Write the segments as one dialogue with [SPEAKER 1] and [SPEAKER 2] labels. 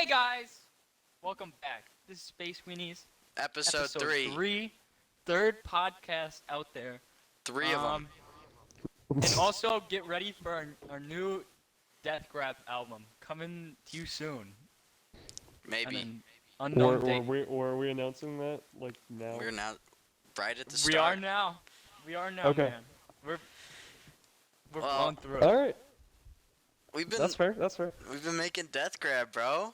[SPEAKER 1] Hey guys! Welcome back. This is Space Weenies.
[SPEAKER 2] Episode 3.
[SPEAKER 1] Third podcast out there.
[SPEAKER 2] Three of them.
[SPEAKER 1] And also get ready for our new Death Grab album coming to you soon.
[SPEAKER 2] Maybe.
[SPEAKER 1] An unknown date.
[SPEAKER 3] Were we announcing that like now?
[SPEAKER 2] We're now right at the start.
[SPEAKER 1] We are now.
[SPEAKER 3] Okay.
[SPEAKER 1] Man. We're going through it.
[SPEAKER 3] All right.
[SPEAKER 2] That's
[SPEAKER 3] fair. That's fair.
[SPEAKER 2] We've been making Death Grab, bro.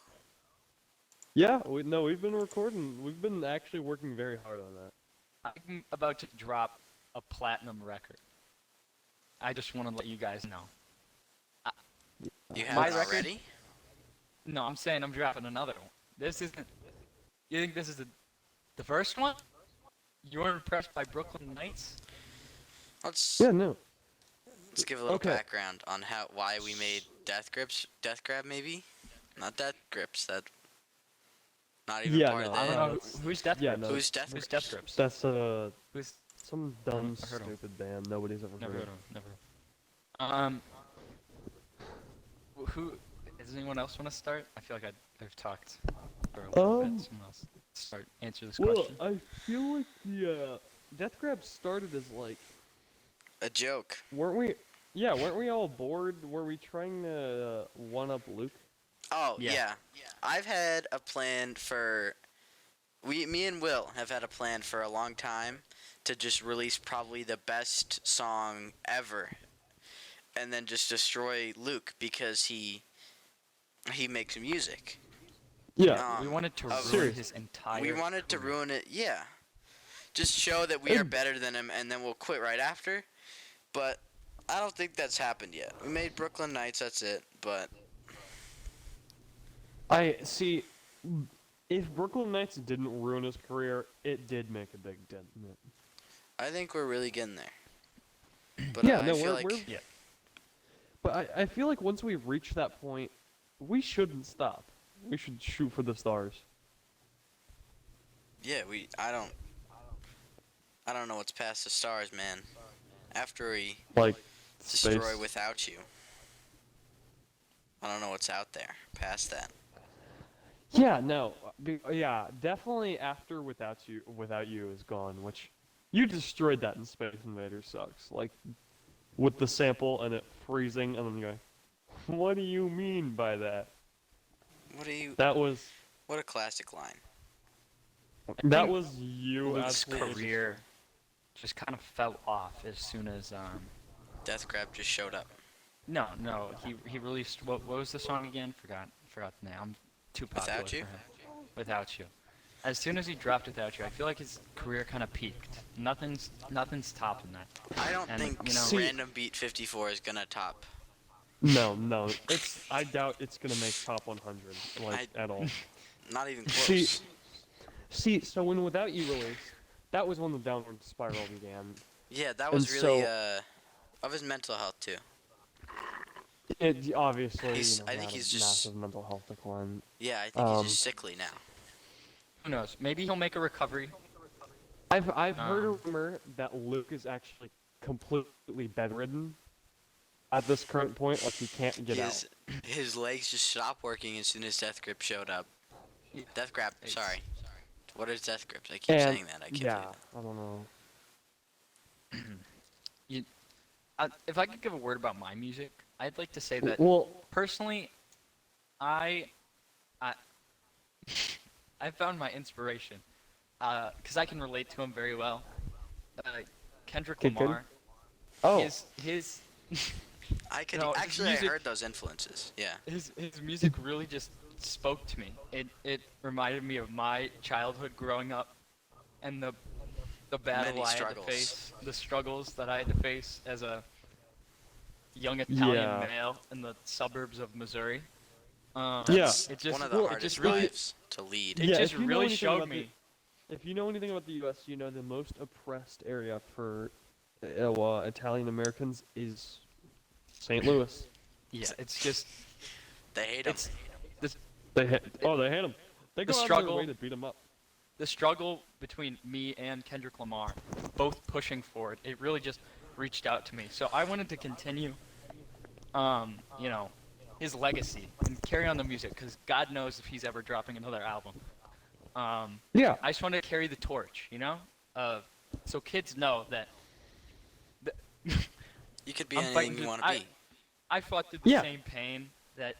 [SPEAKER 3] Yeah. We've been recording. We've been actually working very hard on that.
[SPEAKER 1] I'm about to drop a platinum record. I just want to let you guys know.
[SPEAKER 2] You have
[SPEAKER 1] My
[SPEAKER 2] it
[SPEAKER 1] record?
[SPEAKER 2] already?
[SPEAKER 1] No, I'm saying I'm dropping another one. This isn't. You think this is the first one? You were impressed by Brooklyn Nights?
[SPEAKER 2] Let's
[SPEAKER 3] No.
[SPEAKER 2] give a little
[SPEAKER 3] Okay.
[SPEAKER 2] background on why we made Death Grab maybe? Not Death Grips, that not even
[SPEAKER 3] Yeah,
[SPEAKER 2] part
[SPEAKER 3] no,
[SPEAKER 2] of
[SPEAKER 1] I
[SPEAKER 2] that.
[SPEAKER 1] don't know
[SPEAKER 3] that's-
[SPEAKER 1] who's Death
[SPEAKER 3] yeah,
[SPEAKER 1] Grips.
[SPEAKER 3] no.
[SPEAKER 2] Who's Death
[SPEAKER 1] Who's
[SPEAKER 2] Grips?
[SPEAKER 1] Death Grips?
[SPEAKER 3] That's
[SPEAKER 1] Who's
[SPEAKER 3] some dumb
[SPEAKER 1] I heard 'em.
[SPEAKER 3] stupid band nobody's ever
[SPEAKER 1] never
[SPEAKER 3] heard
[SPEAKER 1] heard
[SPEAKER 3] of.
[SPEAKER 1] of. Never. Heard of. Who? Does anyone else want to start? I feel like I've talked for a little bit. Someone else start answer this
[SPEAKER 3] Well,
[SPEAKER 1] question.
[SPEAKER 3] I feel like the Death Grab started as like,
[SPEAKER 2] A joke.
[SPEAKER 3] weren't we? Yeah, weren't we all bored? Were we trying to one up Luke?
[SPEAKER 2] Oh,
[SPEAKER 1] Yeah.
[SPEAKER 2] yeah. I've had a plan for... Me and Will have had a plan for a long time to just release probably the best song ever. And then just destroy Luke because he makes music.
[SPEAKER 3] Yeah.
[SPEAKER 1] We wanted to ruin
[SPEAKER 3] serious.
[SPEAKER 1] his entire.
[SPEAKER 2] We wanted to
[SPEAKER 1] career.
[SPEAKER 2] ruin it, yeah. Just show that we are better than him and then we'll quit right after. But I don't think that's happened yet. We made Brooklyn Nights, that's it. But
[SPEAKER 3] I see. If Brooklyn Nights didn't ruin his career, it did make a big dent in it.
[SPEAKER 2] I think we're really getting there. But
[SPEAKER 3] Yeah,
[SPEAKER 2] I
[SPEAKER 3] no,
[SPEAKER 2] feel
[SPEAKER 3] we're-
[SPEAKER 2] like
[SPEAKER 1] Yeah.
[SPEAKER 3] But I feel like once we reach that point, we shouldn't stop. We should shoot for the stars.
[SPEAKER 2] yeah, I don't know what's past the stars, man. After we
[SPEAKER 3] Like,
[SPEAKER 2] destroy
[SPEAKER 3] space.
[SPEAKER 2] without you. I don't know what's out there past that.
[SPEAKER 3] Yeah, no. Yeah, definitely after Without You is gone, which you destroyed that in Space Invaders sucks. Like, with the sample and it freezing and then going, what do you mean by that? That was
[SPEAKER 2] What a classic line.
[SPEAKER 3] that was you
[SPEAKER 1] Luke's
[SPEAKER 3] absolutely.
[SPEAKER 1] career just kind of fell off as soon as
[SPEAKER 2] Death Grab just showed up.
[SPEAKER 1] No, he released what was the song again? Forgot the name. I'm too popular
[SPEAKER 2] Without You?
[SPEAKER 1] for him. Without You. As soon as he dropped Without You, I feel like his career kind of peaked. Nothing's topping that.
[SPEAKER 2] I don't
[SPEAKER 1] And,
[SPEAKER 2] think
[SPEAKER 1] you know-
[SPEAKER 3] See-
[SPEAKER 2] Random Beat 54 is gonna top.
[SPEAKER 3] No. I doubt it's gonna make top 100 at all.
[SPEAKER 2] Not even
[SPEAKER 3] See-
[SPEAKER 2] close.
[SPEAKER 3] So when Without You released, that was when the downward spiral began.
[SPEAKER 2] Yeah, that was
[SPEAKER 3] and
[SPEAKER 2] really
[SPEAKER 3] so-
[SPEAKER 2] of his mental health too.
[SPEAKER 3] It obviously,
[SPEAKER 2] I think
[SPEAKER 3] had
[SPEAKER 2] he's
[SPEAKER 3] a
[SPEAKER 2] just-
[SPEAKER 3] massive mental health decline.
[SPEAKER 2] Yeah, I think he's just sickly now.
[SPEAKER 1] Who knows? Maybe he'll make a recovery.
[SPEAKER 3] I've heard a rumor that Luke is actually completely bedridden at this current point, like he can't get out.
[SPEAKER 2] His legs just stopped working as soon as Death Grip showed up. Death Grab,
[SPEAKER 1] It's-
[SPEAKER 2] sorry. What is Death Grips? I keep
[SPEAKER 3] And
[SPEAKER 2] saying that. I can't
[SPEAKER 3] yeah,
[SPEAKER 2] say that.
[SPEAKER 3] I don't know.
[SPEAKER 1] If I could give a word about my music, I'd like to say that
[SPEAKER 3] Well,
[SPEAKER 1] personally, I found my inspiration because I can relate to him very well. Kendrick
[SPEAKER 3] Kid Cudi?
[SPEAKER 1] Lamar.
[SPEAKER 3] oh,
[SPEAKER 1] His
[SPEAKER 2] I could
[SPEAKER 1] No, his
[SPEAKER 2] actually I
[SPEAKER 1] music-
[SPEAKER 2] heard those influences. Yeah.
[SPEAKER 1] his music really just spoke to me. It reminded me of my childhood growing up, and the battle
[SPEAKER 2] Many
[SPEAKER 1] I had to
[SPEAKER 2] struggles.
[SPEAKER 1] face, the struggles that I had to face as a young Italian
[SPEAKER 3] Yeah.
[SPEAKER 1] male in the suburbs of Missouri.
[SPEAKER 3] Yeah.
[SPEAKER 2] That's
[SPEAKER 1] It just
[SPEAKER 2] one of the
[SPEAKER 3] well, it
[SPEAKER 2] hardest
[SPEAKER 1] just really-
[SPEAKER 2] lives to lead.
[SPEAKER 1] It
[SPEAKER 3] Yeah,
[SPEAKER 1] just
[SPEAKER 3] if you know
[SPEAKER 1] really
[SPEAKER 3] anything
[SPEAKER 1] showed
[SPEAKER 3] about
[SPEAKER 1] me.
[SPEAKER 3] if you know anything about the U.S., you know the most oppressed area for Italian Americans is St. Louis.
[SPEAKER 1] Yeah, it's just
[SPEAKER 2] They hate him.
[SPEAKER 1] it's this
[SPEAKER 3] They hate him. They
[SPEAKER 1] The
[SPEAKER 3] go out of
[SPEAKER 1] struggle-
[SPEAKER 3] their way to beat him up.
[SPEAKER 1] the struggle between me and Kendrick Lamar, both pushing for it. It really just reached out to me. So I wanted to continue, you know, his legacy and carry on the music, because God knows if he's ever dropping another album.
[SPEAKER 3] Yeah.
[SPEAKER 1] I just want to carry the torch, you know, so kids know that
[SPEAKER 2] You could be
[SPEAKER 1] I'm fighting.
[SPEAKER 2] anything you want to be.
[SPEAKER 1] I fought through the
[SPEAKER 3] Yeah.
[SPEAKER 1] same pain that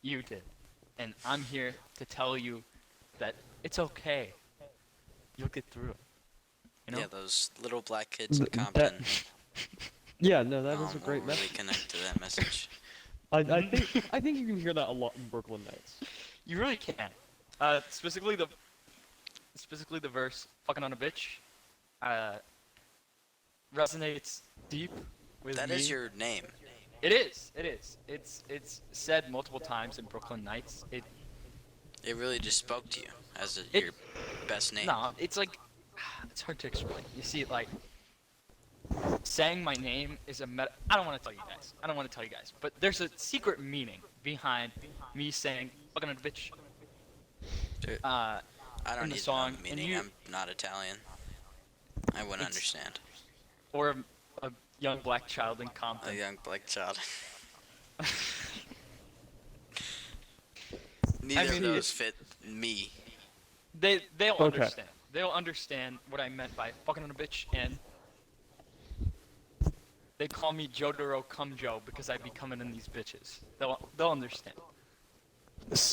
[SPEAKER 1] you did, and I'm here to tell you that it's okay. You'll get through it. You know?
[SPEAKER 2] Yeah, those little black kids in
[SPEAKER 3] That-
[SPEAKER 2] Compton
[SPEAKER 3] Yeah, no, that is a
[SPEAKER 2] will
[SPEAKER 3] great
[SPEAKER 2] really
[SPEAKER 3] message.
[SPEAKER 2] connect to that message.
[SPEAKER 3] I think you can hear that a lot in Brooklyn Nights.
[SPEAKER 1] You really can. Specifically the verse "fucking on a bitch," resonates deep with
[SPEAKER 2] That
[SPEAKER 1] me.
[SPEAKER 2] is your name.
[SPEAKER 1] It is. It is. It's said multiple times in Brooklyn Nights.
[SPEAKER 2] It really just spoke to you as
[SPEAKER 1] It-
[SPEAKER 2] your best name.
[SPEAKER 1] No, it's like it's hard to explain. You see, like saying my name is a meta. I don't want to tell you guys. I don't want to tell you guys. But there's a secret meaning behind me saying "fucking on a bitch."
[SPEAKER 2] Dude,
[SPEAKER 1] Uh,
[SPEAKER 2] I don't
[SPEAKER 1] in the
[SPEAKER 2] need
[SPEAKER 1] song,
[SPEAKER 2] to know the
[SPEAKER 1] and
[SPEAKER 2] meaning.
[SPEAKER 1] you-
[SPEAKER 2] I'm not Italian. I wouldn't
[SPEAKER 1] It's-
[SPEAKER 2] understand.
[SPEAKER 1] or a young black child in
[SPEAKER 2] A
[SPEAKER 1] Compton.
[SPEAKER 2] young black child. Neither
[SPEAKER 1] mean,
[SPEAKER 2] of those fit me.
[SPEAKER 1] They'll
[SPEAKER 3] Okay.
[SPEAKER 1] understand. They'll understand what I meant by "fucking on a bitch," and they call me Jotaro Come Joe because I be coming in these bitches. They'll understand.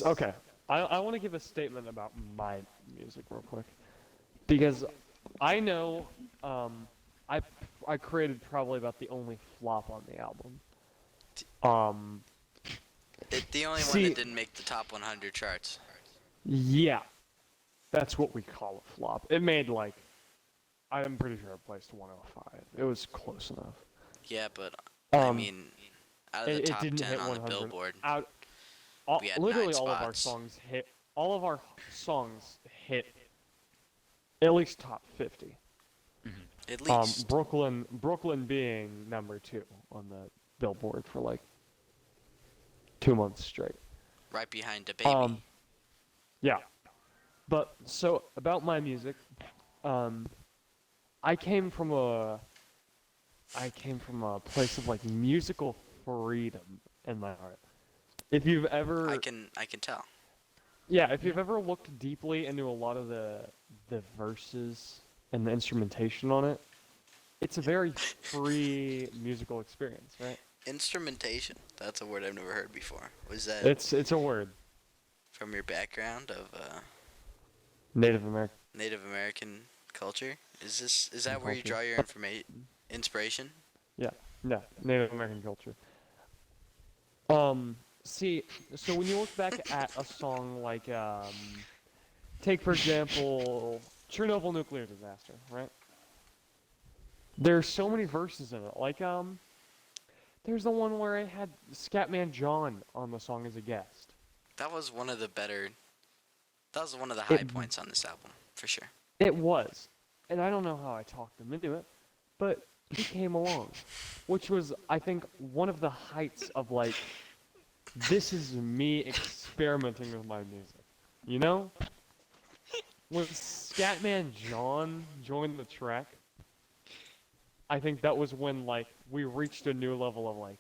[SPEAKER 3] Okay, I want to give a statement about my music real quick, because I know I created probably about the only flop on the album.
[SPEAKER 2] The only one
[SPEAKER 3] See-
[SPEAKER 2] that didn't make the top 100 charts.
[SPEAKER 3] Yeah, that's what we call a flop. It made like, I'm pretty sure it placed 105. It was close enough.
[SPEAKER 2] Yeah, but I
[SPEAKER 3] Um,
[SPEAKER 2] mean, out of the
[SPEAKER 3] it
[SPEAKER 2] top
[SPEAKER 3] didn't
[SPEAKER 2] 10
[SPEAKER 3] hit
[SPEAKER 2] on the
[SPEAKER 3] 100.
[SPEAKER 2] Billboard, we had
[SPEAKER 3] Literally
[SPEAKER 2] 9
[SPEAKER 3] all of our
[SPEAKER 2] spots.
[SPEAKER 3] songs hit. All of our songs hit at least top 50.
[SPEAKER 2] at least.
[SPEAKER 3] Brooklyn being number 2 on the Billboard for like 2 months straight.
[SPEAKER 2] Right behind the baby.
[SPEAKER 3] Yeah. But so about my music, I came from a place of like musical freedom in my heart. If you've ever
[SPEAKER 2] I can tell.
[SPEAKER 3] Yeah, if you've ever looked deeply into a lot of the verses and the instrumentation on it, it's a very free musical experience, right?
[SPEAKER 2] Instrumentation. That's a word I've never heard before. Was that
[SPEAKER 3] It's a word.
[SPEAKER 2] from your background of
[SPEAKER 3] Native American.
[SPEAKER 2] Native American culture? Is that where you
[SPEAKER 3] Culture.
[SPEAKER 2] draw your inspiration?
[SPEAKER 3] No, Native American culture. See, so when you look back at a song like, take for example, Chernobyl nuclear disaster, right? There's so many verses in it. Like, there's the one where it had Scatman John on the song as a guest.
[SPEAKER 2] That was one of the better. That was one of the high points on this album, for sure.
[SPEAKER 3] It was. And I don't know how I talked him into it, but he came along. Which was, I think, one of the heights of, like, this is me experimenting with my music. You know? When Scatman John joined the track, I think that was when, like, we reached a new level of, like,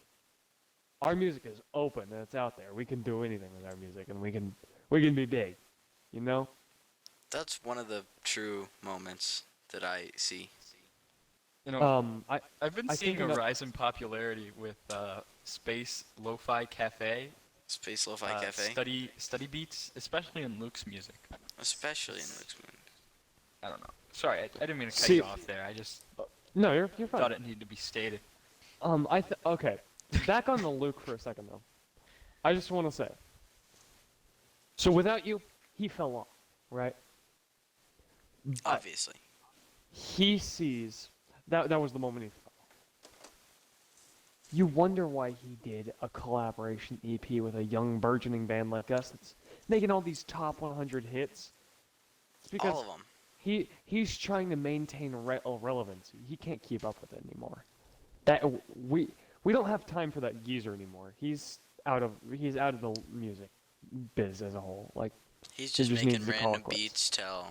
[SPEAKER 3] our music is open and it's out there. We can do anything with our music and we can be big. You know?
[SPEAKER 2] That's one of the true moments that I see.
[SPEAKER 1] You know,
[SPEAKER 3] I've
[SPEAKER 1] been
[SPEAKER 3] I
[SPEAKER 1] seeing
[SPEAKER 3] think
[SPEAKER 1] a
[SPEAKER 3] that-
[SPEAKER 1] rise in popularity with Space Lo-Fi Cafe,
[SPEAKER 2] Space Lo-Fi Cafe,
[SPEAKER 1] study beats, especially in Luke's music.
[SPEAKER 2] especially in Luke's Moon.
[SPEAKER 1] I don't know. Sorry, I didn't mean to cut
[SPEAKER 3] See-
[SPEAKER 1] you off there. I just
[SPEAKER 3] No, you're fine.
[SPEAKER 1] thought it needed to be stated.
[SPEAKER 3] Okay. Back on the Luke for a second though. I just want to say. So without you, he fell off, right? But
[SPEAKER 2] Obviously.
[SPEAKER 3] he sees that was the moment he fell off. You wonder why he did a collaboration EP with a young burgeoning band like us that's making all these top 100 hits. It's because
[SPEAKER 2] All of them.
[SPEAKER 3] he's trying to maintain relevancy. He can't keep up with it anymore. We don't have time for that geezer anymore. He's out of the music biz as a whole. Like,
[SPEAKER 2] He's
[SPEAKER 3] he
[SPEAKER 2] just
[SPEAKER 3] just
[SPEAKER 2] making
[SPEAKER 3] needs to call it
[SPEAKER 2] random
[SPEAKER 3] quits.
[SPEAKER 2] beats till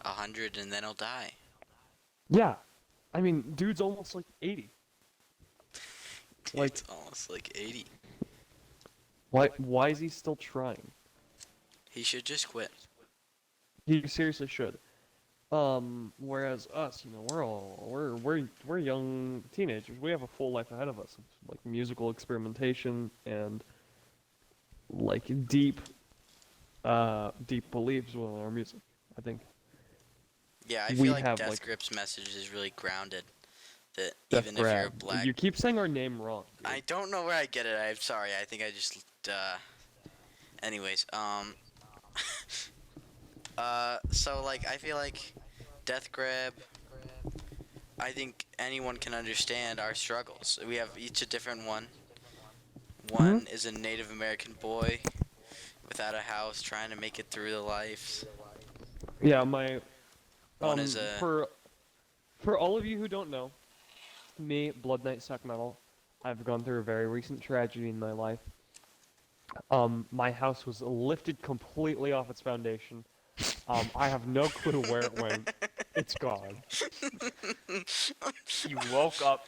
[SPEAKER 2] 100 and then he'll die.
[SPEAKER 3] yeah, I mean, dude's almost like 80. Like-
[SPEAKER 2] It's almost like 80.
[SPEAKER 3] Why is he still trying?
[SPEAKER 2] He should just quit.
[SPEAKER 3] He seriously should. Whereas us, we're young teenagers. We have a full life ahead of us, of, like musical experimentation and like deep beliefs within our music. I think
[SPEAKER 2] Yeah, I
[SPEAKER 3] we
[SPEAKER 2] feel like
[SPEAKER 3] have
[SPEAKER 2] Death
[SPEAKER 3] like
[SPEAKER 2] Grip's message is really grounded. That
[SPEAKER 3] Death
[SPEAKER 2] even if you're
[SPEAKER 3] Grab.
[SPEAKER 2] a black,
[SPEAKER 3] You keep saying our name wrong, dude.
[SPEAKER 2] I don't know where I get it. I'm sorry. I think I just. Anyways, so like I feel like Death Grab. I think anyone can understand our struggles. We have each a different one. One is a Native American boy without a house, trying to make it through the life.
[SPEAKER 3] Yeah, my
[SPEAKER 2] One is a
[SPEAKER 3] for all of you who don't know, me, Blood Knight Suck Metal, I've gone through a very recent tragedy in my life. My house was lifted completely off its foundation. I have no clue where it went. It's gone.
[SPEAKER 1] You woke up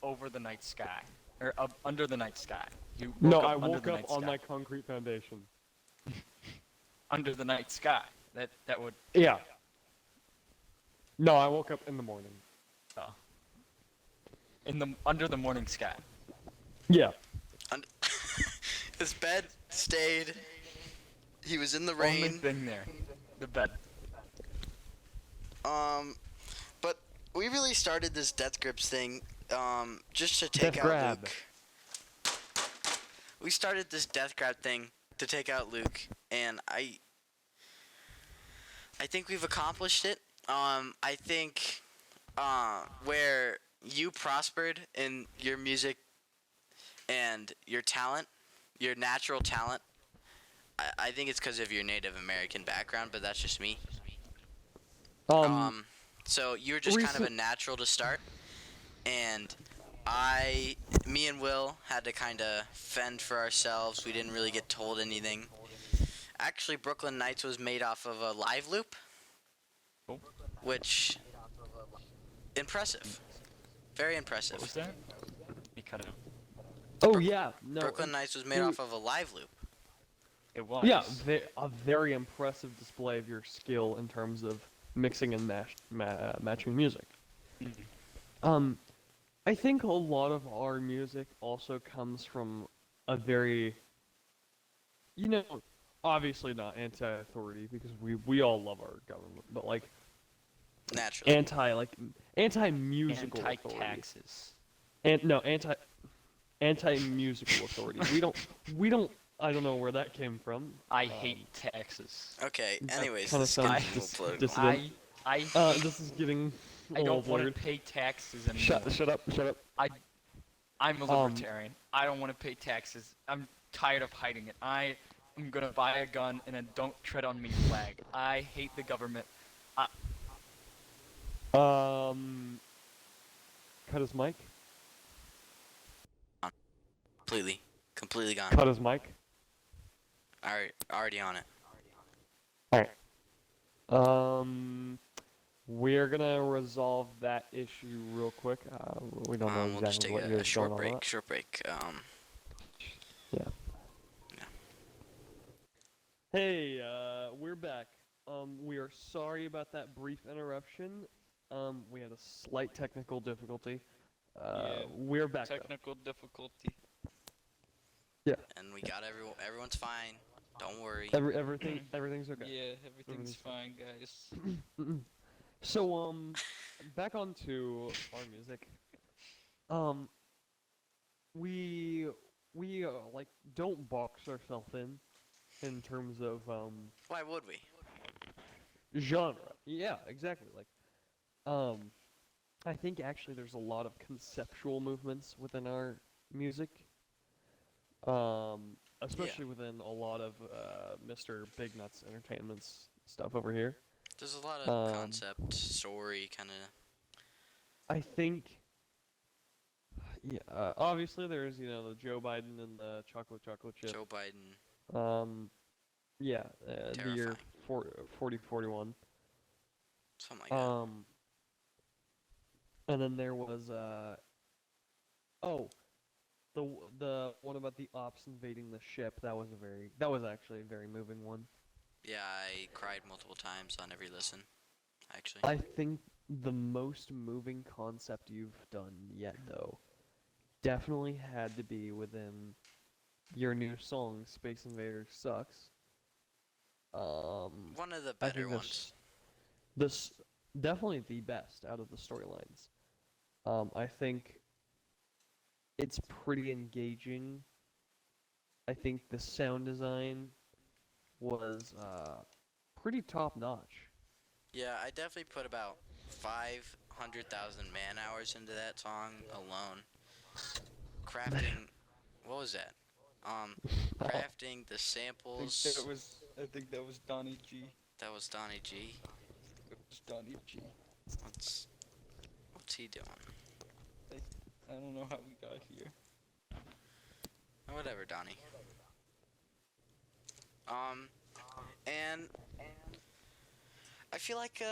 [SPEAKER 1] over the night sky, or up under the night sky. You woke
[SPEAKER 3] No,
[SPEAKER 1] up
[SPEAKER 3] I
[SPEAKER 1] under
[SPEAKER 3] woke
[SPEAKER 1] the
[SPEAKER 3] up
[SPEAKER 1] night
[SPEAKER 3] on
[SPEAKER 1] sky.
[SPEAKER 3] my concrete foundation.
[SPEAKER 1] Under the night sky. That would.
[SPEAKER 3] Yeah. No, I woke up in the morning.
[SPEAKER 1] In the under the morning sky.
[SPEAKER 3] Yeah.
[SPEAKER 2] his bed stayed. He was in the
[SPEAKER 1] Only
[SPEAKER 2] rain.
[SPEAKER 1] thing there, the bed.
[SPEAKER 2] But we really started this Death Grips thing, just to take
[SPEAKER 3] Death
[SPEAKER 2] out
[SPEAKER 3] Grab.
[SPEAKER 2] Luke. We started this Death Grab thing to take out Luke, and I think we've accomplished it. I think, where you prospered in your music and your talent, your natural talent, I think it's because of your Native American background, but that's just me. So you're just kind of a natural to start, and me and Will had to kind of fend for ourselves. We didn't really get told anything. Actually, Brooklyn Nights was made off of a live loop,
[SPEAKER 1] Oh,
[SPEAKER 2] which impressive, very
[SPEAKER 1] what
[SPEAKER 2] impressive.
[SPEAKER 1] was that? You cut it.
[SPEAKER 3] Oh yeah, no.
[SPEAKER 2] Brooklyn Nights was made off of a live loop.
[SPEAKER 1] It was.
[SPEAKER 3] Yeah, a very impressive display of your skill in terms of mixing and matching music. I think a lot of our music also comes from a very, obviously not anti-authority because we all love our government, but like
[SPEAKER 2] Naturally.
[SPEAKER 3] anti-musical authority.
[SPEAKER 1] Anti-taxes.
[SPEAKER 3] Anti-musical authority. We don't. I don't know where that came from.
[SPEAKER 1] I hate taxes.
[SPEAKER 2] Okay. Anyways,
[SPEAKER 3] kinda
[SPEAKER 2] this is getting
[SPEAKER 3] sounds
[SPEAKER 2] a little political.
[SPEAKER 3] dissident.
[SPEAKER 1] I hate.
[SPEAKER 3] This is getting a
[SPEAKER 1] I
[SPEAKER 3] little
[SPEAKER 1] don't want to
[SPEAKER 3] weird.
[SPEAKER 1] pay taxes anymore.
[SPEAKER 3] Shut up.
[SPEAKER 1] I'm a libertarian. I don't want to pay taxes. I'm tired of hiding it. I am gonna buy a gun and a "Don't Tread on Me" flag. I hate the government.
[SPEAKER 3] Cut his mic.
[SPEAKER 2] Completely gone.
[SPEAKER 3] Cut his mic.
[SPEAKER 2] Already on it.
[SPEAKER 3] Alright. We're gonna resolve that issue real quick. We don't know
[SPEAKER 2] We'll just
[SPEAKER 3] exactly
[SPEAKER 2] take
[SPEAKER 3] what
[SPEAKER 2] a
[SPEAKER 3] is
[SPEAKER 2] short
[SPEAKER 3] going on with
[SPEAKER 2] break. Short break.
[SPEAKER 3] that. Hey, we're back. We are sorry about that brief interruption. We had a slight technical difficulty. We're back.
[SPEAKER 1] Technical difficulty.
[SPEAKER 2] And we got everyone's fine. Don't worry.
[SPEAKER 3] Everything's okay.
[SPEAKER 1] Yeah, everything's fine, guys.
[SPEAKER 3] So, back onto our music. We like don't box ourselves in terms of
[SPEAKER 2] Why would we?
[SPEAKER 3] genre. Yeah, exactly. Like, I think actually there's a lot of conceptual movements within our music. Especially within a lot of Mr. Big Nuts Entertainment's stuff over here.
[SPEAKER 2] There's a lot of concept, story, kind of.
[SPEAKER 3] I think, obviously there's, the Joe Biden and the chocolate chip.
[SPEAKER 2] Joe Biden.
[SPEAKER 3] The year 4041.
[SPEAKER 2] Something like that.
[SPEAKER 3] And then there was, the one about the ops invading the ship. That was actually a very moving one.
[SPEAKER 2] Yeah, I cried multiple times on every listen, actually.
[SPEAKER 3] I think the most moving concept you've done yet, though, definitely had to be within your new song, Space Invaders Sucks.
[SPEAKER 2] One of the
[SPEAKER 3] I
[SPEAKER 2] better
[SPEAKER 3] think
[SPEAKER 2] ones.
[SPEAKER 3] this definitely the best out of the storylines. I think it's pretty engaging. I think the sound design was pretty top notch.
[SPEAKER 2] Yeah, I definitely put about 500,000 man hours into that song alone. Crafting, what was that?
[SPEAKER 3] Oh,
[SPEAKER 2] Crafting the samples.
[SPEAKER 1] I think that was Donnie G.
[SPEAKER 2] That was Donnie G.
[SPEAKER 1] It was Donnie G.
[SPEAKER 2] What's what's he doing?
[SPEAKER 1] I don't know how we got here.
[SPEAKER 2] Whatever, Donnie. Um, and I feel like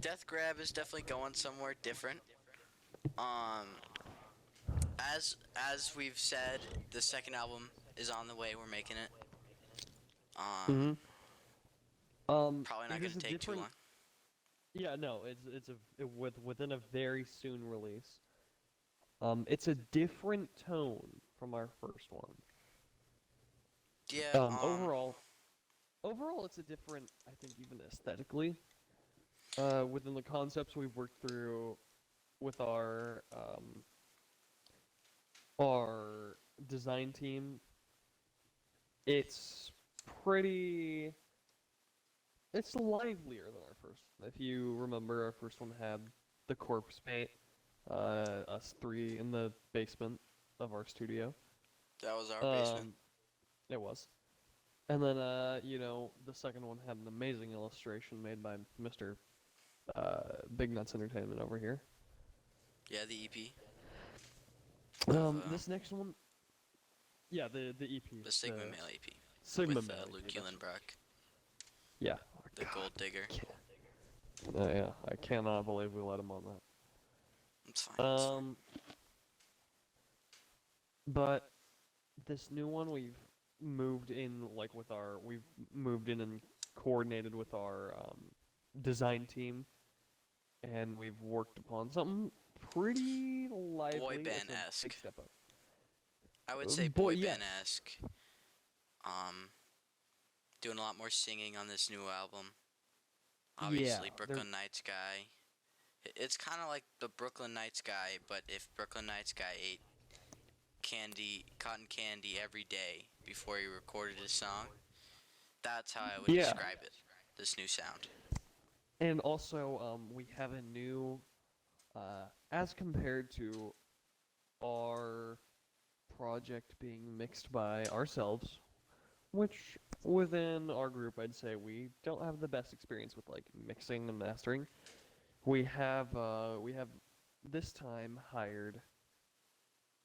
[SPEAKER 2] Death Grab is definitely going somewhere different. Um, as we've said, the second album is on the way. We're making it.
[SPEAKER 3] hmm
[SPEAKER 2] Probably not
[SPEAKER 3] it
[SPEAKER 2] gonna
[SPEAKER 3] is a
[SPEAKER 2] take too
[SPEAKER 3] different.
[SPEAKER 2] long.
[SPEAKER 3] Yeah, no, within a very soon release. It's a different tone from our first one.
[SPEAKER 2] Yeah.
[SPEAKER 3] Overall, it's a different. I think even aesthetically, within the concepts we've worked through with our design team, it's pretty. It's livelier than our first. If you remember, our first one had the corpse paint, us three in the basement of our studio.
[SPEAKER 2] That was our basement.
[SPEAKER 3] Um, it was. And then, the second one had an amazing illustration made by Mr. Big Nuts Entertainment over here.
[SPEAKER 2] Yeah, the EP. Of,
[SPEAKER 3] This next one, yeah, the EP,
[SPEAKER 2] the Sigma Male EP
[SPEAKER 3] Sigma
[SPEAKER 2] with
[SPEAKER 3] Male
[SPEAKER 2] Luke
[SPEAKER 3] EP, that's-
[SPEAKER 2] Uhlenbrock,
[SPEAKER 3] Yeah. Oh,
[SPEAKER 2] the
[SPEAKER 3] God,
[SPEAKER 2] Gold Digger.
[SPEAKER 3] yeah, I cannot believe we let him on that.
[SPEAKER 2] It's fine. It's fine.
[SPEAKER 3] But this new one we've moved in and coordinated with our design team, and we've worked upon something pretty lively.
[SPEAKER 2] Boy
[SPEAKER 3] It's a
[SPEAKER 2] band-esque.
[SPEAKER 3] big step up.
[SPEAKER 2] I would say
[SPEAKER 3] boy,
[SPEAKER 2] boy
[SPEAKER 3] yes.
[SPEAKER 2] band-esque. Doing a lot more singing on this new album. Obviously,
[SPEAKER 3] Yeah,
[SPEAKER 2] Brooklyn Nights guy. It's kind of like the Brooklyn Nights guy, but if Brooklyn Nights guy ate cotton candy every day before he recorded his song, that's how I would
[SPEAKER 3] Yeah.
[SPEAKER 2] describe it. This new sound.
[SPEAKER 3] And also, we have a new, as compared to our project being mixed by ourselves, which within our group I'd say we don't have the best experience with like mixing and mastering. We have this time hired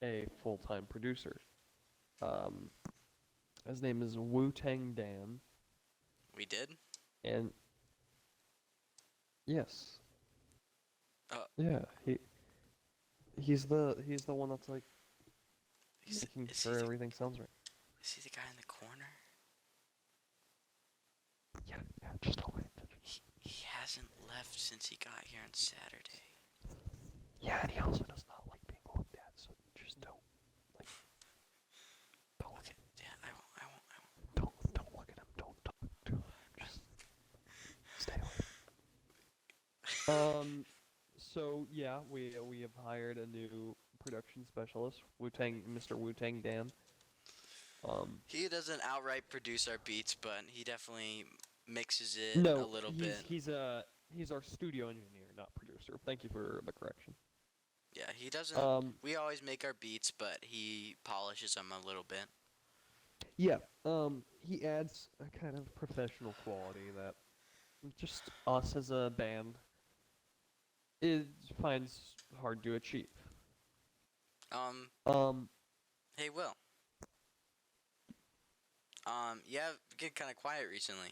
[SPEAKER 3] a full-time producer. Um, his name is Wu Tang Dan,
[SPEAKER 2] We did?
[SPEAKER 3] and yes,
[SPEAKER 2] Uh,
[SPEAKER 3] yeah, he's the one that's like making
[SPEAKER 2] is
[SPEAKER 3] sure everything sounds right.
[SPEAKER 2] he the guy in the corner?
[SPEAKER 3] Yeah, just a wait.
[SPEAKER 2] He hasn't left since he got here on Saturday.
[SPEAKER 3] Yeah, and he also does not like being looked at, so just don't
[SPEAKER 2] Okay, yeah, I won't.
[SPEAKER 3] don't look at him. Don't talk to him. Just stay away. So yeah, we have hired a new production specialist, Mr. Wu Tang Dan.
[SPEAKER 2] He doesn't outright produce our beats, but he definitely mixes it
[SPEAKER 3] No,
[SPEAKER 2] a little bit.
[SPEAKER 3] he's our studio engineer, not producer. Thank you for the correction.
[SPEAKER 2] Yeah, he doesn't. We always make our beats, but he polishes them a little bit.
[SPEAKER 3] Yeah, he adds a kind of professional quality that just us as a band finds hard to achieve. Um,
[SPEAKER 2] Hey, Will. You have get kind of quiet recently.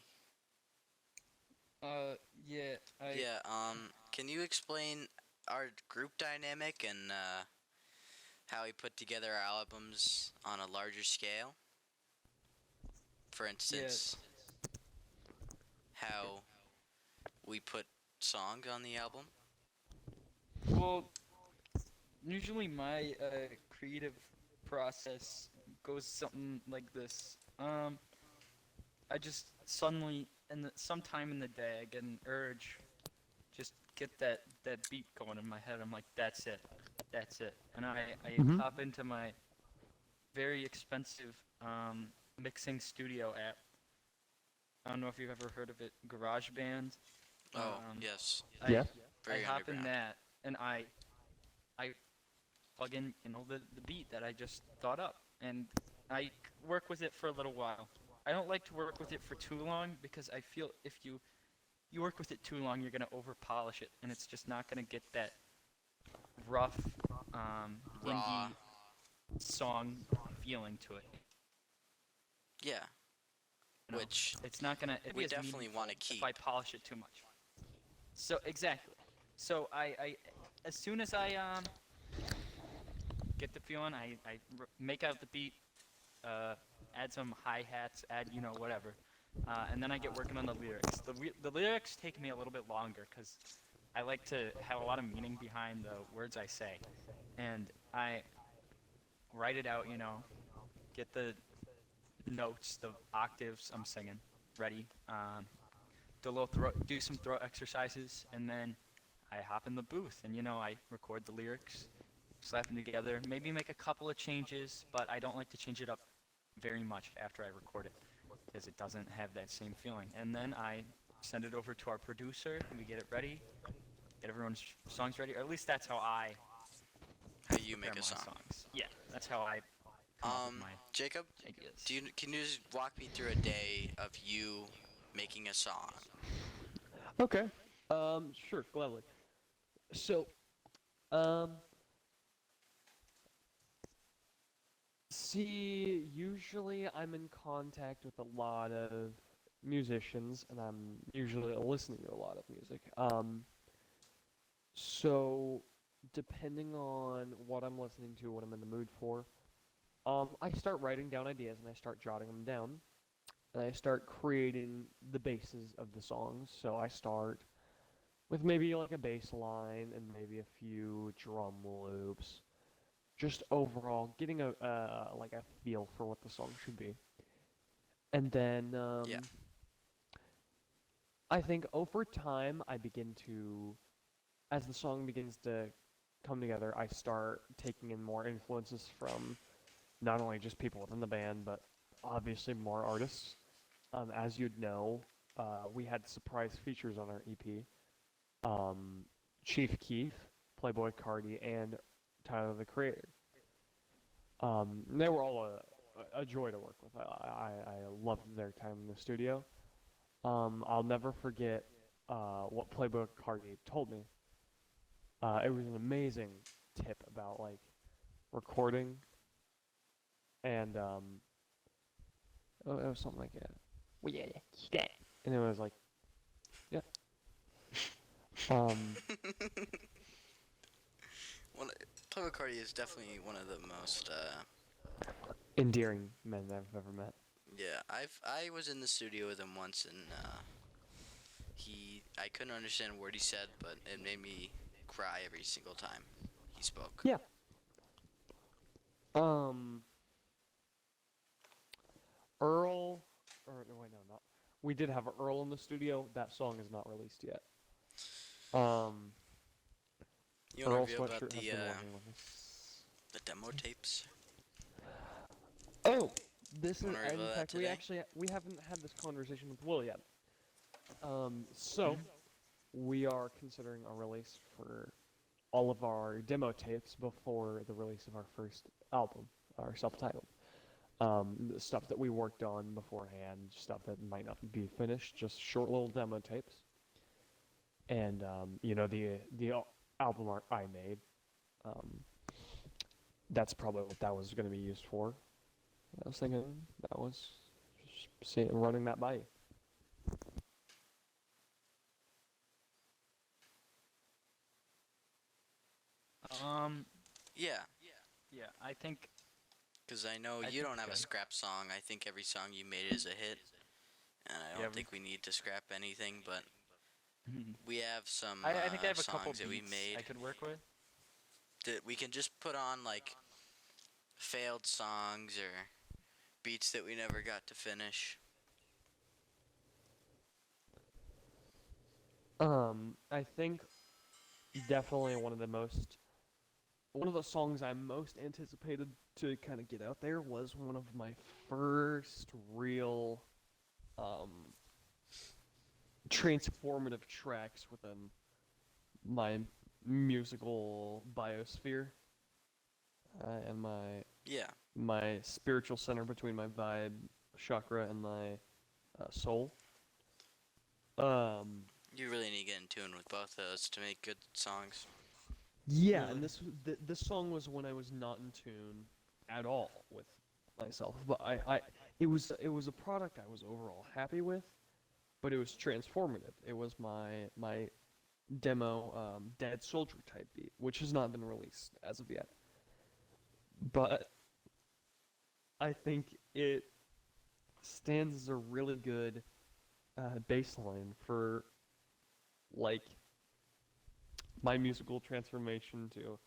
[SPEAKER 1] Yeah,
[SPEAKER 2] Yeah. Can you explain our group dynamic and how we put together our albums on a larger scale. For
[SPEAKER 1] Yeah.
[SPEAKER 2] instance, how we put songs on the album.
[SPEAKER 1] Well, usually my creative process goes something like this. I just suddenly, sometime in the day, I get an urge, just get that beat going in my head. I'm like, that's it, and I
[SPEAKER 3] Mm-hmm.
[SPEAKER 1] hop into my very expensive mixing studio app. I don't know if you've ever heard of it, GarageBand.
[SPEAKER 2] Oh,
[SPEAKER 1] Um,
[SPEAKER 2] yes.
[SPEAKER 1] I
[SPEAKER 3] Yeah.
[SPEAKER 1] I
[SPEAKER 2] Very
[SPEAKER 1] hop in
[SPEAKER 2] underground.
[SPEAKER 1] that and I plug in the beat that I just thought up and I work with it for a little while. I don't like to work with it for too long because I feel if you work with it too long, you're gonna over polish it and it's just not gonna get that rough
[SPEAKER 2] Raw.
[SPEAKER 1] indie song feeling to it.
[SPEAKER 2] Yeah.
[SPEAKER 1] You know,
[SPEAKER 2] Which
[SPEAKER 1] it's not gonna be
[SPEAKER 2] we
[SPEAKER 1] as
[SPEAKER 2] definitely want
[SPEAKER 1] meaningful
[SPEAKER 2] to
[SPEAKER 1] if
[SPEAKER 2] keep.
[SPEAKER 1] I polish it too much. So exactly. So I as soon as I get the feeling, make out the beat, uh, add some hi hats, add whatever, and then I get working on the lyrics. The lyrics take me a little bit longer because I like to have a lot of meaning behind the words I say, and I write it out. Get the notes, the octaves I'm singing ready. Do some throat exercises, and then I hop in the booth and I record the lyrics, slap them together, maybe make a couple of changes, but I don't like to change it up very much after I record it because it doesn't have that same feeling. And then I send it over to our producer and we get it ready, get everyone's songs ready, or at least that's how I
[SPEAKER 2] How you
[SPEAKER 1] prepare
[SPEAKER 2] make a
[SPEAKER 1] my
[SPEAKER 2] song.
[SPEAKER 1] songs. Yeah, that's how I come up with my
[SPEAKER 2] Jacob,
[SPEAKER 1] ideas.
[SPEAKER 2] can you just walk me through a day of you making a song?
[SPEAKER 3] Okay. Sure, gladly. So, um, see, usually I'm in contact with a lot of musicians, and I'm usually listening to a lot of music. So depending on what I'm listening to, what I'm in the mood for, I start writing down ideas and I start jotting them down, and I start creating the bases of the songs. So I start with maybe like a bass line and maybe a few drum loops, just overall getting a like a feel for what the song should be. And then
[SPEAKER 2] Yeah.
[SPEAKER 3] I think over time I begin to, as the song begins to come together, I start taking in more influences from not only just people within the band, but obviously more artists. As you'd know, we had surprise features on our EP. Um, Chief Keef, Playboy Cardi, and Tyler the Creator. They were all a joy to work with. I loved their time in the studio. I'll never forget what Playboy Cardi told me. It was an amazing tip about like recording, and it was something like that. Well, yeah, yeah. And it was like, yeah. Um,
[SPEAKER 2] One, Playboy Cardi is definitely one of the most.
[SPEAKER 3] endearing men I've ever met.
[SPEAKER 2] Yeah, I was in the studio with him once, and I couldn't understand a word he said, but it made me cry every single time he spoke.
[SPEAKER 3] Yeah. Um, Earl, or no, wait, no, not. We did have Earl in the studio. That song is not released yet. Um,
[SPEAKER 2] You want to
[SPEAKER 3] Earl
[SPEAKER 2] reveal about
[SPEAKER 3] Sweatshirt has been working with us.
[SPEAKER 2] the demo tapes?
[SPEAKER 3] Oh, this
[SPEAKER 2] You
[SPEAKER 3] is,
[SPEAKER 2] want to reveal
[SPEAKER 3] in
[SPEAKER 2] that
[SPEAKER 3] fact, we
[SPEAKER 2] today?
[SPEAKER 3] actually we haven't had this conversation with Will yet. So
[SPEAKER 1] Mhm.
[SPEAKER 3] we are considering a release for all of our demo tapes before the release of our first album, our self-titled. The stuff that we worked on beforehand, stuff that might not be finished, just short little demo tapes. And the album art I made, um, that's probably what that was going to be used for. I was thinking that was just running that by you.
[SPEAKER 1] Um,
[SPEAKER 2] Yeah.
[SPEAKER 1] Yeah, I think
[SPEAKER 2] Because I know
[SPEAKER 1] I
[SPEAKER 2] you
[SPEAKER 1] think
[SPEAKER 2] don't
[SPEAKER 1] it's
[SPEAKER 2] have a
[SPEAKER 1] good.
[SPEAKER 2] scrap song. I think every song you made is a hit, and I
[SPEAKER 1] Yeah,
[SPEAKER 2] don't think we need to scrap anything. But
[SPEAKER 1] we
[SPEAKER 2] we have some
[SPEAKER 1] I think I have a couple
[SPEAKER 2] songs that we
[SPEAKER 1] beats I
[SPEAKER 2] made
[SPEAKER 1] could work with.
[SPEAKER 2] that we can just put on like failed songs or beats that we never got to finish.
[SPEAKER 3] I think definitely one of the songs I most anticipated to kind of get out there was one of my first real um transformative tracks within my musical biosphere and
[SPEAKER 2] Yeah,
[SPEAKER 3] my spiritual center between my vibe chakra and my soul. Um,
[SPEAKER 2] you really need to get in tune with both of those to make good songs.
[SPEAKER 3] yeah,
[SPEAKER 1] Really?
[SPEAKER 3] and this song was when I was not in tune at all with myself, but it was a product I was overall happy with, but it was transformative. It was my demo Dead Soldier type beat, which has not been released as of yet. But I think it stands as a really good baseline for like my musical transformation to.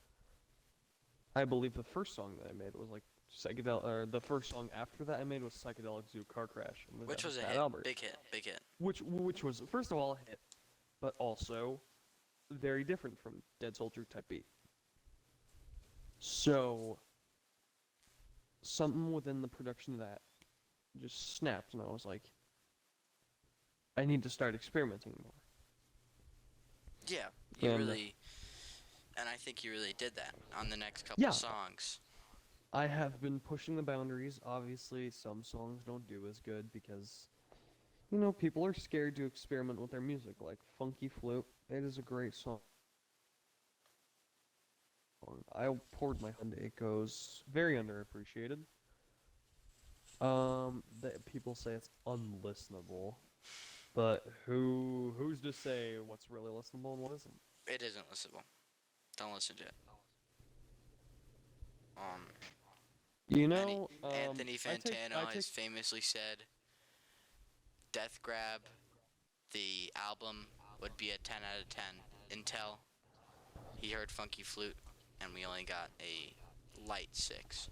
[SPEAKER 3] I believe the first song that I made was like psychedelic, or the first song after that I made was Psychedelic Zoo Car Crash and the
[SPEAKER 2] Which
[SPEAKER 3] Death
[SPEAKER 2] was
[SPEAKER 3] of
[SPEAKER 2] a
[SPEAKER 3] Fat
[SPEAKER 2] hit,
[SPEAKER 3] Albert,
[SPEAKER 2] big hit, big hit.
[SPEAKER 3] which was first of all a hit, but also very different from Dead Soldier type beat. So something within the production of that just snapped, and I was like, I need to start experimenting more.
[SPEAKER 2] Yeah, you
[SPEAKER 3] And
[SPEAKER 2] really, and I think you really did that on the next couple
[SPEAKER 3] yeah,
[SPEAKER 2] songs.
[SPEAKER 3] I have been pushing the boundaries. Obviously, some songs don't do as good because, people are scared to experiment with their music. Like Funky Flute, it is a great song. I poured my hand. It goes very underappreciated. That people say it's unlistenable, but who's to say what's really listenable and what isn't?
[SPEAKER 2] It isn't listenable. Don't listen to it. Um,
[SPEAKER 3] You
[SPEAKER 2] Any,
[SPEAKER 3] know,
[SPEAKER 2] Anthony
[SPEAKER 3] I
[SPEAKER 2] Fantano
[SPEAKER 3] take
[SPEAKER 2] has famously said, "Death Grab, the album would be a 10 out of 10 until he heard Funky Flute, and we only got a light 6."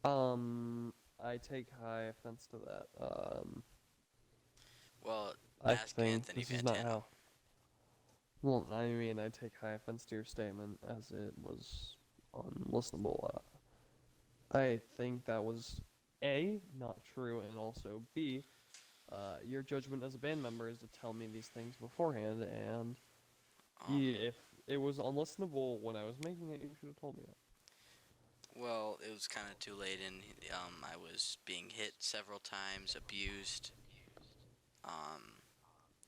[SPEAKER 3] um I take high offense to that.
[SPEAKER 2] Well,
[SPEAKER 3] I
[SPEAKER 2] ask
[SPEAKER 3] think
[SPEAKER 2] Anthony
[SPEAKER 3] this is not
[SPEAKER 2] Fantano.
[SPEAKER 3] how. Well, I mean, I take high offense to your statement as it was unlistenable. I think that was A, not true, and also B, your judgment as a band member is to tell me these things beforehand, and
[SPEAKER 2] Um,
[SPEAKER 3] if it was unlistenable when I was making it, you should have told me that.
[SPEAKER 2] well, it was kind of too late, and I was being hit several times, abused. Um,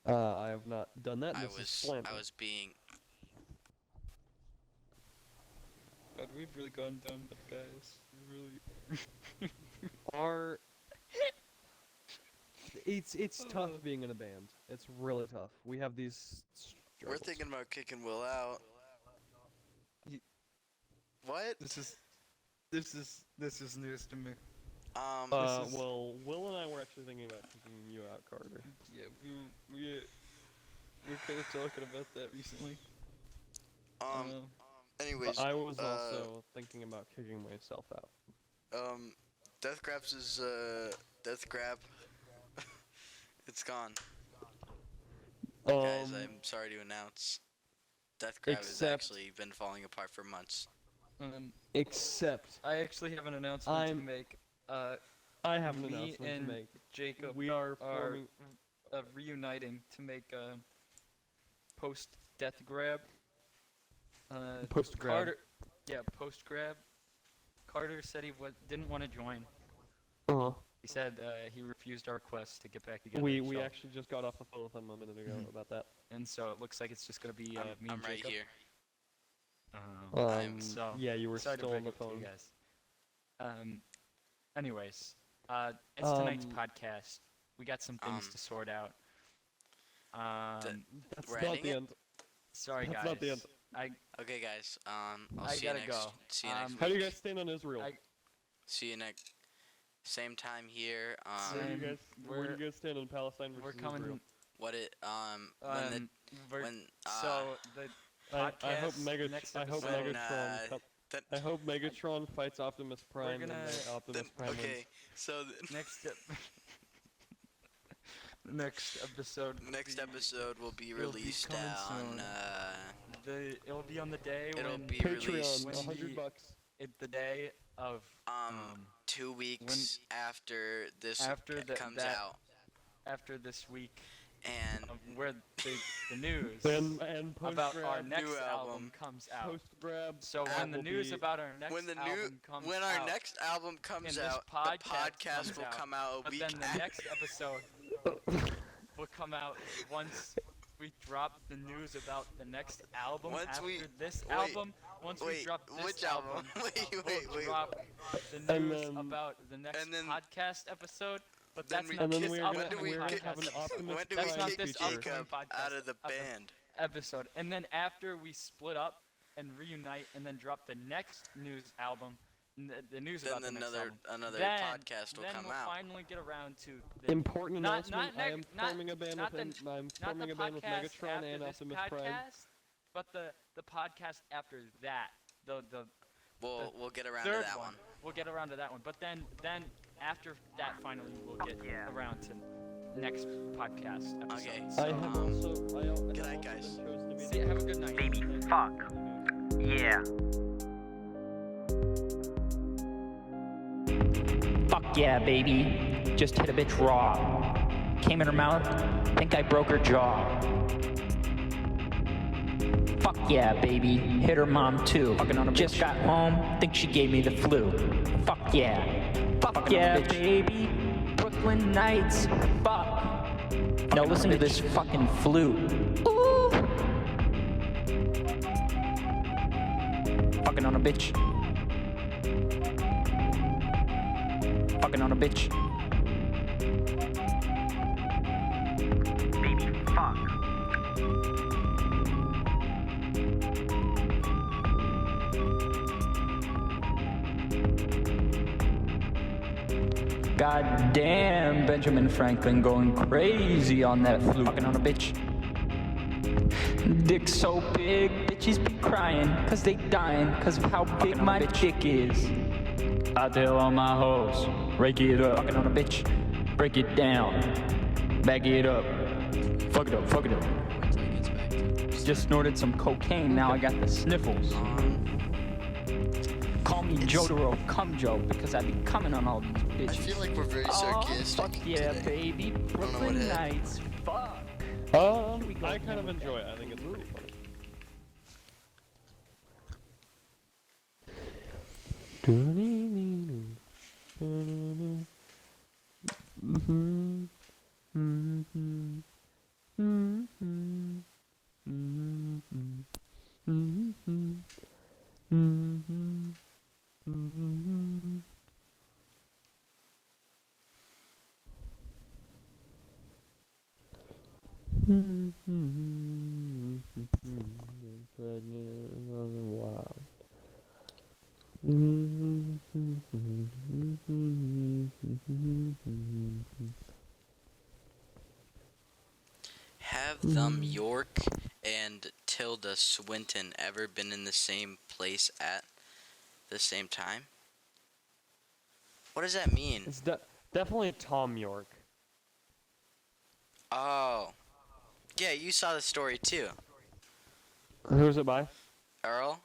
[SPEAKER 3] I have not done that, and
[SPEAKER 2] I
[SPEAKER 3] this is
[SPEAKER 2] was I
[SPEAKER 3] slander.
[SPEAKER 2] was being
[SPEAKER 1] God, we've really gone down bad guys. Really.
[SPEAKER 3] Our it's tough
[SPEAKER 1] Uh,
[SPEAKER 3] being in a band. It's really tough. We have these
[SPEAKER 2] We're
[SPEAKER 3] struggles.
[SPEAKER 2] thinking about kicking Will out.
[SPEAKER 1] Y-
[SPEAKER 2] What?
[SPEAKER 1] this is news to me.
[SPEAKER 2] Um,
[SPEAKER 1] This is
[SPEAKER 3] Well, Will and I were actually thinking about kicking you out, Carter.
[SPEAKER 1] yeah we we're kind of talking about that recently.
[SPEAKER 2] um,
[SPEAKER 1] Uh,
[SPEAKER 2] anyways,
[SPEAKER 3] I was
[SPEAKER 2] uh,
[SPEAKER 3] also thinking about kicking myself out.
[SPEAKER 2] um, Death Grabs is, Death Grab. It's gone. Guys,
[SPEAKER 3] Um,
[SPEAKER 2] I'm sorry to announce. Death Grab has
[SPEAKER 3] except,
[SPEAKER 2] actually been falling apart for months.
[SPEAKER 1] um,
[SPEAKER 3] except,
[SPEAKER 1] I actually have an announcement to
[SPEAKER 3] I'm,
[SPEAKER 1] make. Uh,
[SPEAKER 3] I have an
[SPEAKER 1] Me
[SPEAKER 3] announcement to
[SPEAKER 1] and
[SPEAKER 3] make.
[SPEAKER 1] Jacob
[SPEAKER 3] We are
[SPEAKER 1] are
[SPEAKER 3] forming,
[SPEAKER 1] reuniting to make a post death grab.
[SPEAKER 3] post grab.
[SPEAKER 1] Carter, yeah, post grab. Carter said he didn't want to join.
[SPEAKER 3] Uh-huh.
[SPEAKER 1] He said he refused our request to get back together.
[SPEAKER 3] We
[SPEAKER 1] so-
[SPEAKER 3] actually just got off the phone with him a minute ago
[SPEAKER 1] Mhm.
[SPEAKER 3] about that.
[SPEAKER 1] and so it looks like it's just gonna be
[SPEAKER 2] I'm,
[SPEAKER 1] me
[SPEAKER 2] I'm
[SPEAKER 1] and
[SPEAKER 2] right
[SPEAKER 1] Jacob.
[SPEAKER 2] here. I'm
[SPEAKER 1] So
[SPEAKER 3] Yeah, you were
[SPEAKER 1] sorry to
[SPEAKER 3] still on
[SPEAKER 1] bring
[SPEAKER 3] the
[SPEAKER 1] it to you
[SPEAKER 3] phone.
[SPEAKER 1] guys. Anyways, it's tonight's
[SPEAKER 3] Um,
[SPEAKER 1] podcast. We got some things
[SPEAKER 2] Um,
[SPEAKER 1] to sort out.
[SPEAKER 2] D-
[SPEAKER 3] That's
[SPEAKER 2] We're
[SPEAKER 3] not
[SPEAKER 2] ending
[SPEAKER 3] the
[SPEAKER 2] it?
[SPEAKER 3] end.
[SPEAKER 1] Sorry
[SPEAKER 3] That's
[SPEAKER 1] guys.
[SPEAKER 3] not the end.
[SPEAKER 2] Okay, guys. I'll
[SPEAKER 1] I
[SPEAKER 2] see you
[SPEAKER 1] gotta
[SPEAKER 2] next.
[SPEAKER 1] go.
[SPEAKER 2] See you next
[SPEAKER 3] How do
[SPEAKER 2] week.
[SPEAKER 3] you guys stand on Israel?
[SPEAKER 1] I-
[SPEAKER 2] See you next. Same time here.
[SPEAKER 3] Where do you
[SPEAKER 1] Same.
[SPEAKER 3] guys where do you guys stand on Palestine
[SPEAKER 1] We're
[SPEAKER 3] versus
[SPEAKER 1] coming.
[SPEAKER 3] Israel?
[SPEAKER 2] What it when the
[SPEAKER 1] We're,
[SPEAKER 2] when
[SPEAKER 1] so the podcast
[SPEAKER 3] I hope
[SPEAKER 1] next
[SPEAKER 3] I hope
[SPEAKER 1] episode.
[SPEAKER 2] when
[SPEAKER 3] Megatron
[SPEAKER 2] that
[SPEAKER 3] I hope Megatron fights Optimus Prime
[SPEAKER 1] gonna-
[SPEAKER 3] and then Optimus Prime
[SPEAKER 2] okay.
[SPEAKER 3] wins.
[SPEAKER 2] So
[SPEAKER 1] The next episode.
[SPEAKER 2] next
[SPEAKER 1] be-
[SPEAKER 2] episode will be
[SPEAKER 1] it'll be
[SPEAKER 2] released
[SPEAKER 1] coming
[SPEAKER 2] on
[SPEAKER 1] soon. It'll be on the day
[SPEAKER 2] it'll
[SPEAKER 1] when
[SPEAKER 2] be
[SPEAKER 3] Patreon,
[SPEAKER 2] released
[SPEAKER 1] when
[SPEAKER 3] $100.
[SPEAKER 1] the day of
[SPEAKER 2] 2 weeks after this
[SPEAKER 1] after
[SPEAKER 2] comes
[SPEAKER 1] that
[SPEAKER 2] out,
[SPEAKER 1] after this week
[SPEAKER 2] and
[SPEAKER 1] of where the news
[SPEAKER 3] And post
[SPEAKER 1] about our
[SPEAKER 3] grab,
[SPEAKER 1] next
[SPEAKER 2] New
[SPEAKER 1] album
[SPEAKER 2] album.
[SPEAKER 1] comes out.
[SPEAKER 3] post grab.
[SPEAKER 1] So when the news
[SPEAKER 3] Applebee.
[SPEAKER 1] about our next
[SPEAKER 2] when the
[SPEAKER 1] album comes
[SPEAKER 2] when our
[SPEAKER 1] out,
[SPEAKER 2] next album comes
[SPEAKER 1] this
[SPEAKER 2] out, the
[SPEAKER 1] podcast
[SPEAKER 2] podcast
[SPEAKER 1] comes
[SPEAKER 2] will
[SPEAKER 1] out,
[SPEAKER 2] come out a
[SPEAKER 1] but
[SPEAKER 2] week
[SPEAKER 1] then the
[SPEAKER 2] after.
[SPEAKER 1] next episode will come out once we drop the news about the next album.
[SPEAKER 2] Once
[SPEAKER 1] after
[SPEAKER 2] we-
[SPEAKER 1] this
[SPEAKER 2] wait,
[SPEAKER 1] album, once we
[SPEAKER 2] Wait,
[SPEAKER 1] drop this
[SPEAKER 2] which album? Wait,
[SPEAKER 1] we'll
[SPEAKER 2] wait.
[SPEAKER 1] drop the
[SPEAKER 3] And
[SPEAKER 1] news
[SPEAKER 3] then-
[SPEAKER 1] about the next
[SPEAKER 2] and then-
[SPEAKER 1] podcast episode. But
[SPEAKER 2] then
[SPEAKER 1] that's
[SPEAKER 2] we
[SPEAKER 1] not
[SPEAKER 3] And then
[SPEAKER 1] this
[SPEAKER 3] we are
[SPEAKER 1] upcoming
[SPEAKER 3] gonna, we are gonna
[SPEAKER 2] kick-
[SPEAKER 3] have an
[SPEAKER 1] podcast
[SPEAKER 3] Optimus
[SPEAKER 2] When do
[SPEAKER 1] That's
[SPEAKER 2] we
[SPEAKER 1] not
[SPEAKER 3] Prime
[SPEAKER 1] this
[SPEAKER 2] kick
[SPEAKER 3] feature.
[SPEAKER 1] upcoming
[SPEAKER 2] Jacob
[SPEAKER 1] podcast
[SPEAKER 2] out of the band?
[SPEAKER 1] episode. And then after we split up and reunite and then drop the next news album, the news
[SPEAKER 2] Then
[SPEAKER 1] about the next album,
[SPEAKER 2] another
[SPEAKER 1] then,
[SPEAKER 2] podcast will
[SPEAKER 1] then
[SPEAKER 2] come
[SPEAKER 1] we'll
[SPEAKER 2] out.
[SPEAKER 1] finally get around to the
[SPEAKER 3] Important
[SPEAKER 1] Not-
[SPEAKER 3] announcement.
[SPEAKER 1] not
[SPEAKER 3] I am
[SPEAKER 1] neg- not-
[SPEAKER 3] forming a band
[SPEAKER 1] not
[SPEAKER 3] with
[SPEAKER 1] the-
[SPEAKER 3] I'm
[SPEAKER 1] not
[SPEAKER 3] forming
[SPEAKER 1] the
[SPEAKER 3] a band with
[SPEAKER 1] podcast
[SPEAKER 3] Megatron
[SPEAKER 1] after
[SPEAKER 3] and
[SPEAKER 1] this
[SPEAKER 3] Optimus
[SPEAKER 1] podcast,
[SPEAKER 3] Prime.
[SPEAKER 1] but the podcast after that, the
[SPEAKER 2] We'll get around
[SPEAKER 1] third
[SPEAKER 2] to that
[SPEAKER 1] one. We'll get around to that one. But then after that, finally, we'll get around to next podcast episode.
[SPEAKER 2] Okay.
[SPEAKER 1] So,
[SPEAKER 3] I have also
[SPEAKER 2] good night,
[SPEAKER 3] also
[SPEAKER 2] guys.
[SPEAKER 3] been chosen to be
[SPEAKER 1] see,
[SPEAKER 3] the-
[SPEAKER 1] have a good night.
[SPEAKER 4] Baby, fuck. Yeah. Fuck yeah, baby. Just hit a bitch raw. Came in her mouth, think I broke her jaw. Fuck yeah, baby. Hit her mom too. Just got home, think she gave me the flu. Fuck yeah. Fuck yeah, baby. Brooklyn Nights. Fuck. Now listen to this fucking flute. Ooh. Fucking on a bitch. Fucking on a bitch. Baby, fuck. God damn, Benjamin Franklin going crazy on that flute. Fucking on a bitch. Dick so big, bitches be crying, cause they dying, cause of how big my dick is. I tell all my hoes, rake it up. Fucking on a bitch, break it down, bag it up, fuck it up, fuck it up.
[SPEAKER 2] Until he gets back to
[SPEAKER 4] Just snorted some cocaine, now I got the sniffles. Call me Jotaro Cum Joe, because I be coming on all these bitches.
[SPEAKER 2] I feel like we're very sarcastic.
[SPEAKER 4] Fuck yeah,
[SPEAKER 2] today.
[SPEAKER 4] baby,
[SPEAKER 2] know what
[SPEAKER 4] Brooklyn
[SPEAKER 2] hit.
[SPEAKER 4] Nights, fuck.
[SPEAKER 3] I kind of enjoy it. I think it's pretty funny. Wow.
[SPEAKER 2] Have them York and Tilda Swinton ever been in the same place at the same time? What does that mean?
[SPEAKER 3] It's definitely Tom York.
[SPEAKER 2] Oh. Yeah, you saw the story too.
[SPEAKER 3] Who's it by?
[SPEAKER 2] Earl?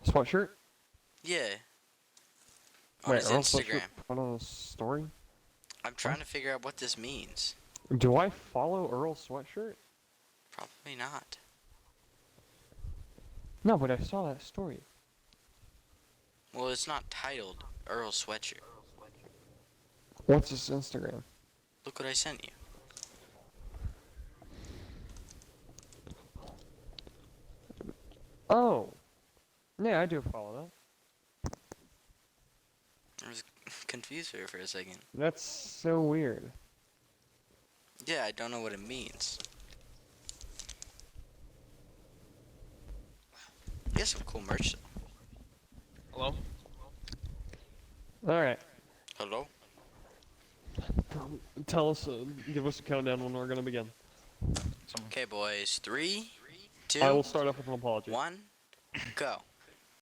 [SPEAKER 3] Sweatshirt?
[SPEAKER 2] Yeah. On
[SPEAKER 3] Wait,
[SPEAKER 2] his
[SPEAKER 3] Earl
[SPEAKER 2] Instagram.
[SPEAKER 3] Sweatshirt put on a story?
[SPEAKER 2] I'm trying to figure out what this means.
[SPEAKER 3] Do I follow Earl Sweatshirt?
[SPEAKER 2] Probably not.
[SPEAKER 3] No, but I saw that story.
[SPEAKER 2] Well, it's not titled Earl Sweatshirt.
[SPEAKER 3] What's his Instagram?
[SPEAKER 2] Look what I sent you.
[SPEAKER 3] Oh. Yeah, I do follow that.
[SPEAKER 2] I was confused there for a second.
[SPEAKER 3] That's so weird.
[SPEAKER 2] Yeah, I don't know what it means. You got some cool merch.
[SPEAKER 1] Hello?
[SPEAKER 3] All right.
[SPEAKER 2] Hello?
[SPEAKER 3] Tell us, give us a countdown when we're gonna begin.
[SPEAKER 1] Someone.
[SPEAKER 2] Okay, boys. 3,
[SPEAKER 3] I will
[SPEAKER 2] 2,
[SPEAKER 3] start off with an apology.
[SPEAKER 2] 1, go.